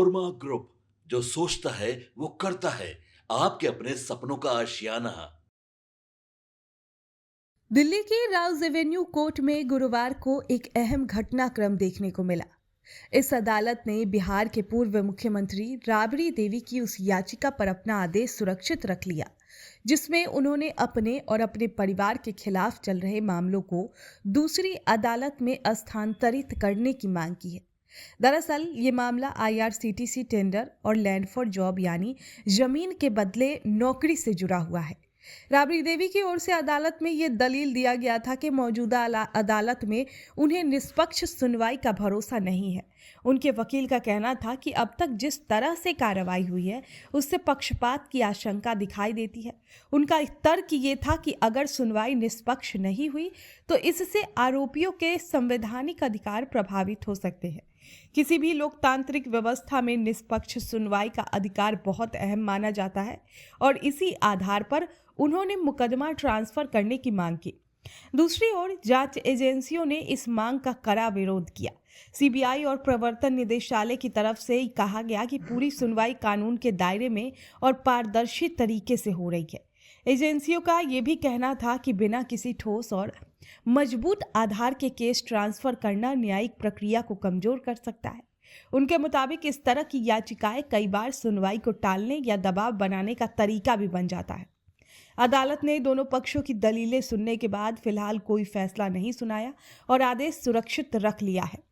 Panorama Group, जो सोचता है वो करता है। आपके अपने सपनों का आशियाना। दिल्ली के राउज एवेन्यू कोर्ट में गुरुवार को एक अहम घटनाक्रम देखने को मिला। इस अदालत ने बिहार के पूर्व मुख्यमंत्री राबड़ी देवी की उस याचिका पर अपना आदेश सुरक्षित रख लिया, जिसमें उन्होंने अपने और अपने परिवार के खिलाफ चल रहे मामलों को दूसरी अदालत में स्थानांतरित करने की मांग की है। दरअसल ये मामला आईआरसीटीसी टेंडर और लैंड फॉर जॉब यानी जमीन के बदले नौकरी से जुड़ा हुआ है। राबड़ी देवी की ओर से अदालत में ये दलील दिया गया था कि मौजूदा अदालत में उन्हें निष्पक्ष सुनवाई का भरोसा नहीं है। उनके वकील का कहना था कि अब तक जिस तरह से कार्रवाई हुई है उससे पक्षपात की आशंका दिखाई देती है। उनका तर्क ये था कि अगर सुनवाई निष्पक्ष नहीं हुई तो इससे आरोपियों के संवैधानिक अधिकार प्रभावित हो सकते हैं। किसी भी लोकतांत्रिक व्यवस्था में निष्पक्ष सुनवाई का अधिकार बहुत अहम माना जाता है और इसी आधार पर उन्होंने मुकदमा ट्रांसफर करने की मांग की। दूसरी ओर जांच एजेंसियों ने इस मांग का कड़ा विरोध किया। सीबीआई और प्रवर्तन निदेशालय की तरफ से कहा गया कि पूरी सुनवाई कानून के दायरे में और पारदर्शी तरीके से हो रही है। एजेंसियों का यह भी कहना था कि बिना किसी ठोस और मजबूत आधार के केस ट्रांसफर करना न्यायिक प्रक्रिया को कमजोर कर सकता है। उनके मुताबिक इस तरह की याचिकाएं कई बार सुनवाई को टालने या दबाव बनाने का तरीका भी बन जाता है। अदालत ने दोनों पक्षों की दलीलें सुनने के बाद फिलहाल कोई फैसला नहीं सुनाया और आदेश सुरक्षित रख लिया है।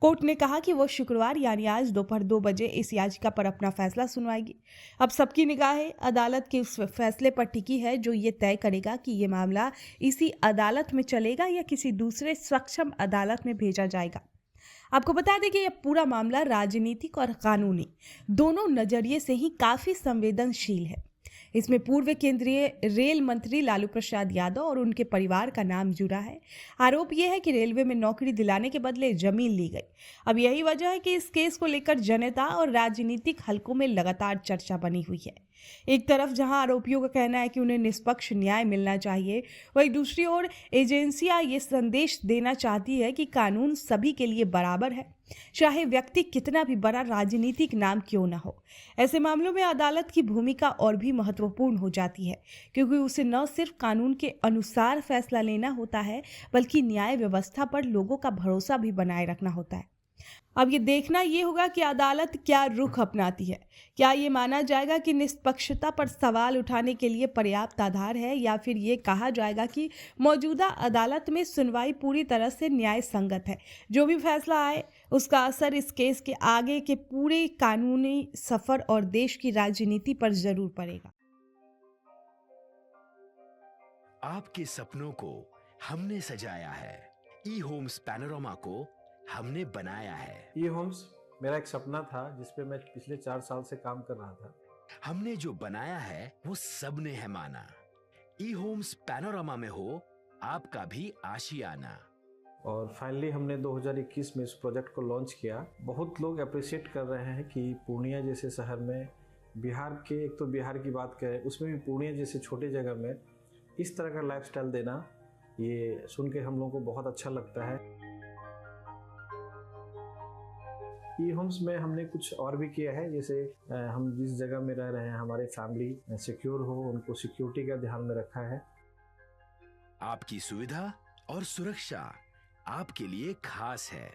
कोर्ट ने कहा कि वो शुक्रवार यानी आज दोपहर 2 बजे इस याचिका पर अपना फैसला सुनवाएगी। अब सबकी निगाहें अदालत के उस फैसले पर टिकी है जो ये तय करेगा कि ये मामला इसी अदालत में चलेगा या किसी दूसरे सक्षम अदालत में भेजा जाएगा। आपको बता दें कि यह पूरा मामला राजनीतिक और कानूनी दोनों नजरिए से ही काफी संवेदनशील है। इसमें पूर्व केंद्रीय रेल मंत्री लालू प्रसाद यादव और उनके परिवार का नाम जुड़ा है। आरोप यह है कि रेलवे में नौकरी दिलाने के बदले जमीन ली गई। अब यही वजह है कि इस केस को लेकर जनता और राजनीतिक हलकों में लगातार चर्चा बनी हुई है। एक तरफ जहां आरोपियों का कहना है कि उन्हें निष्पक्ष न्याय मिलना चाहिए, वहीं दूसरी ओर एजेंसियां ये संदेश देना चाहती है कि कानून सभी के लिए बराबर है, चाहे व्यक्ति कितना भी बड़ा राजनीतिक नाम क्यों ना हो। ऐसे मामलों में अदालत की भूमिका और भी महत्वपूर्ण हो जाती है, क्योंकि उसे न सिर्फ कानून के अनुसार फैसला लेना होता है, बल्कि न्याय व्यवस्था पर लोगों का भरोसा भी बनाए रखना होता है। अब ये देखना ये होगा कि अदालत क्या रुख अपनाती है। क्या ये माना जाएगा कि निष्पक्षता पर सवाल उठाने के लिए पर्याप्त आधार है, या फिर ये कहा जाएगा कि मौजूदा अदालत में सुनवाई पूरी तरह से न्याय संगत है। जो भी फैसला आए उसका असर इस केस के आगे के पूरे कानूनी सफर और देश की राजनीति पर जरूर पड़ेगा। आपके सपनों को हमने सजाया है। ई होम्स पैनोरमा को हमने बनाया है। ई होम्स मेरा एक सपना था जिस पे मैं पिछले 4 साल से काम कर रहा था। हमने जो बनाया है वो सबने है माना। ई होम्स पैनोरमा में हो आपका भी आशियाना। और फाइनली हमने 2021 में इस प्रोजेक्ट को लॉन्च किया। बहुत लोग अप्रिशिएट कर रहे हैं कि पूर्णिया जैसे शहर में, बिहार के, एक तो बिहार की बात करें उसमें भी पूर्णिया जैसे छोटे जगह में इस तरह का लाइफस्टाइल देना, ये सुन के हम लोगों को बहुत अच्छा लगता है। ई होम्स में हमने कुछ और भी किया है, जैसे हम जिस जगह में रह रहे हैं हमारे फैमिली सिक्योर हो, उनको सिक्योरिटी का ध्यान में रखा है। आपकी सुविधा और सुरक्षा आपके लिए खास है,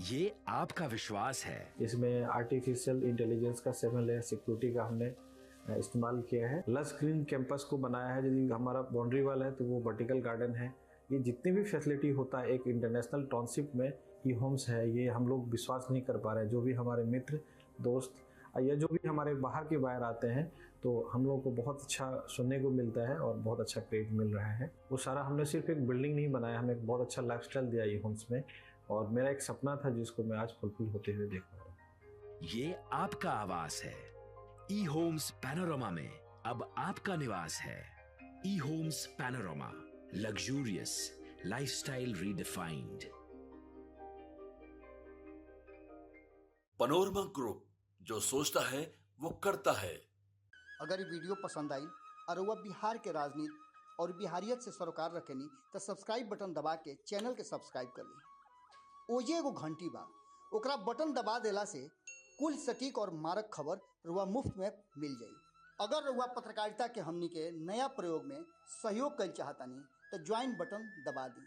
ये आपका विश्वास है। इसमें आर्टिफिशियल इंटेलिजेंस का 7 लेयर सिक्योरिटी का हमने इस्तेमाल किया है। लस ग्रीन कैंपस को बनाया है। यदि हमारा बाउंड्री वाल है तो वो वर्टिकल गार्डन है। ये जितनी भी फैसिलिटी होता है एक इंटरनेशनल टाउनशिप में ई होम्स है, ये हम लोग विश्वास नहीं कर पा रहे हैं। जो भी हमारे मित्र, दोस्त या जो भी हमारे बाहर के बाहर आते हैं तो हम लोगों को बहुत अच्छा सुनने को मिलता है और बहुत अच्छा क्रेडिट मिल रहा है। वो सारा हमने सिर्फ एक बिल्डिंग नहीं बनाया, हमें एक बहुत अच्छा लाइफस्टाइल दिया ई होम्स में, और मेरा एक सपना था जिसको मैं आज फुलफिल होते हुए देख रहा हूँ। ये आपका आवास है। ई होम्स पैनोरमा में अब आपका निवास है। E Homes Panorama, luxurious lifestyle redefined. Panorama Group, जो सोचता है वो करता है। अगर ये वीडियो पसंद आई और वह बिहार के राजनीति और बिहारियत से सरोकार रखेनी तो सब्सक्राइब बटन दबा के चैनल के सब्सक्राइब कर ली। ओजे एगो घंटी बा, ओकरा बटन दबा देला से कुल सटीक और मारक खबर रुआ मुफ्त में मिल जाई। अगर रुआ पत्रकारिता के हमनी के नया प्रयोग में सहयोग कर चाहतानी तो ज्वाइन बटन दबा दी।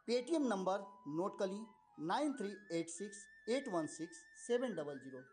पेटीएम नंबर नोट कर ली 9386816700।